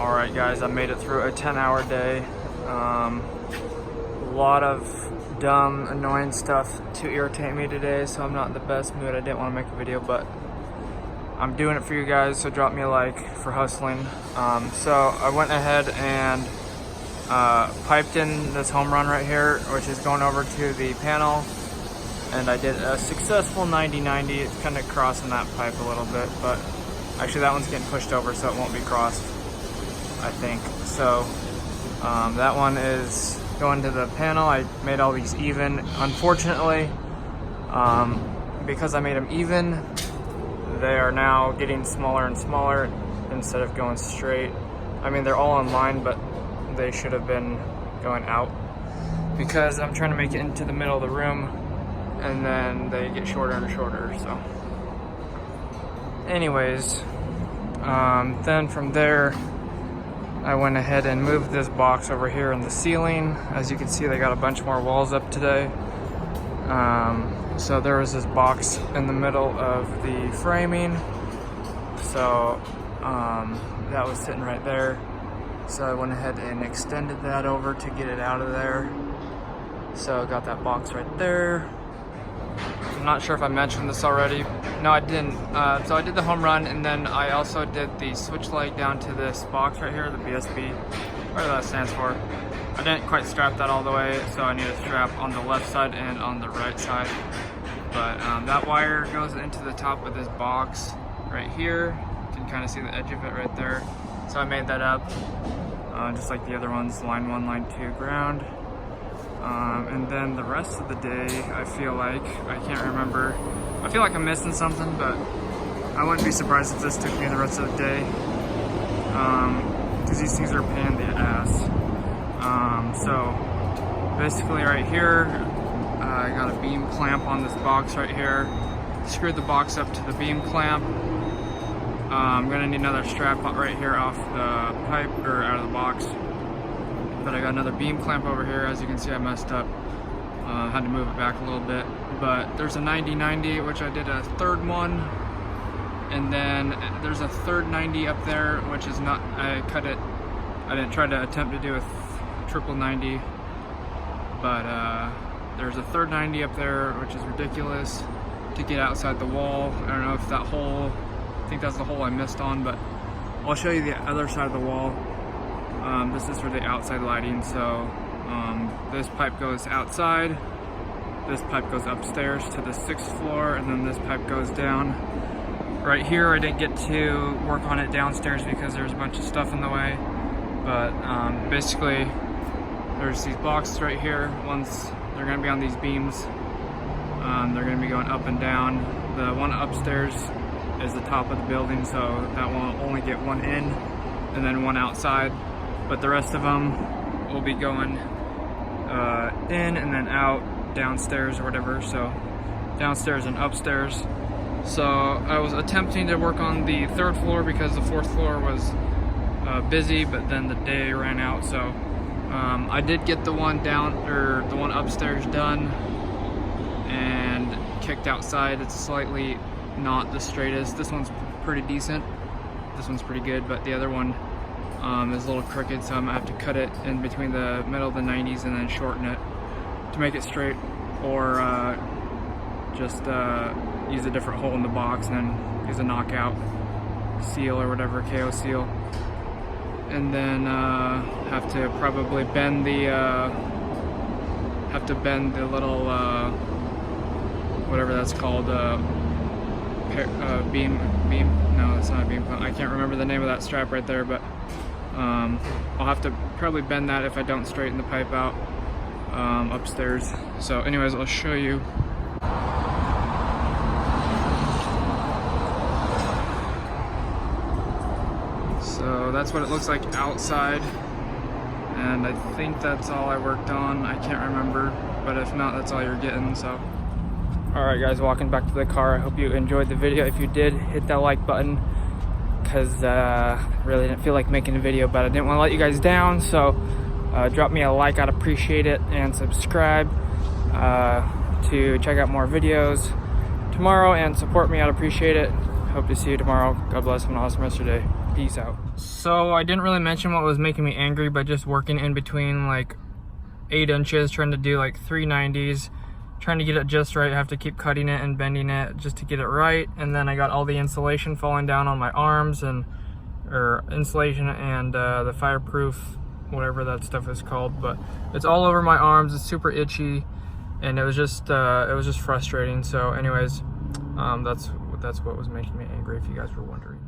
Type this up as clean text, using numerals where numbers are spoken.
Alright guys, I made it through a 10-hour day. A lot of dumb, annoying stuff to irritate me today, so I'm not in the best mood. I didn't want to make a video, but I'm doing it for you guys, so drop me a like for hustling. So I went ahead and piped in this home run right here, which is going over to the panel, and I did a successful 90-90. It's kind of crossing that pipe a little bit, but actually that one's getting pushed over, so it won't be crossed, I think. So that one is going to the panel. I made all these even. Unfortunately, because I made them even, they are now getting smaller and smaller instead of going straight. I mean, they're all in line, but they should have been going out because I'm trying to make it into the middle of the room, and then they get shorter and shorter. So anyways, then from there I went ahead and moved this box over here in the ceiling. As you can see, they got a bunch more walls up today. So there was this box in the middle of the framing, so that was sitting right there. So I went ahead and extended that over to get it out of there. So I got that box right there. I'm not sure if I mentioned this already. No, I didn't. So I did the home run, and then I also did the switch leg down to this box right here, the BSB, whatever that stands for. I didn't quite strap that all the way, so I need a strap on the left side and on the right side. But that wire goes into the top of this box right here. You can kind of see the edge of it right there. So I made that up, just like the other ones, line 1, line 2, ground. And then the rest of the day, I feel like, I can't remember. I feel like I'm missing something, but I wouldn't be surprised if this took me the rest of the day. Because these things are a pain in the ass. So basically right here, I got a beam clamp on this box right here. Screwed the box up to the beam clamp. I'm gonna need another strap right here off the pipe, or out of the box. But I got another beam clamp over here. As you can see, I messed up. Had to move it back a little bit. But there's a 90-90, which I did a third one. And then there's a third 90 up there, which is not, I cut it. I didn't try to attempt to do a triple 90. But there's a third 90 up there, which is ridiculous to get outside the wall. I don't know if that hole, I think that's the hole I missed on, but I'll show you the other side of the wall. This is for the outside lighting, so this pipe goes outside, this pipe goes upstairs to the 6th floor, and then this pipe goes down. Right here, I didn't get to work on it downstairs because there's a bunch of stuff in the way, but basically there's these boxes right here. They're going to be on these beams. They're going to be going up and down. The one upstairs is the top of the building, so that will only get one in and then one outside. But the rest of them will be going in and then out, downstairs or whatever. So downstairs and upstairs. So I was attempting to work on the 3rd floor because the 4th floor was busy, but then the day ran out. So I did get the one down, or the one upstairs done and kicked outside. It's slightly not the straightest. This one's pretty decent. This one's pretty good, but the other one is a little crooked, so I'm gonna have to cut it in between the middle of the 90s and then shorten it to make it straight, or just use a different hole in the box and then use a knockout seal or whatever, KO seal, and then have to probably bend the little whatever that's called, beam. No, it's not a beam. I can't remember the name of that strap right there, but I'll have to probably bend that if I don't straighten the pipe out upstairs. So anyways, I'll show you. So that's what it looks like outside, and I think that's all I worked on. I can't remember, but if not, that's all you're getting. So alright guys, walking back to the car. I hope you enjoyed the video. If you did, hit that like button, because really didn't feel like making a video, but I didn't want to let you guys down. So drop me a like, I'd appreciate it, and subscribe to check out more videos tomorrow and support me. I'd appreciate it. Hope to see you tomorrow. God bless. Have an awesome rest of your day. Peace. Peace out. So I didn't really mention what was making me angry, but just working in between like 8 inches, trying to do like 390s, trying to get it just right. I have to keep cutting it and bending it just to get it right. And then I got all the insulation falling down on my arms, or insulation and the fireproof, whatever that stuff is called, but it's all over my arms. It's super itchy, and it was just frustrating. So anyways, that's what was making me angry, if you guys were wondering.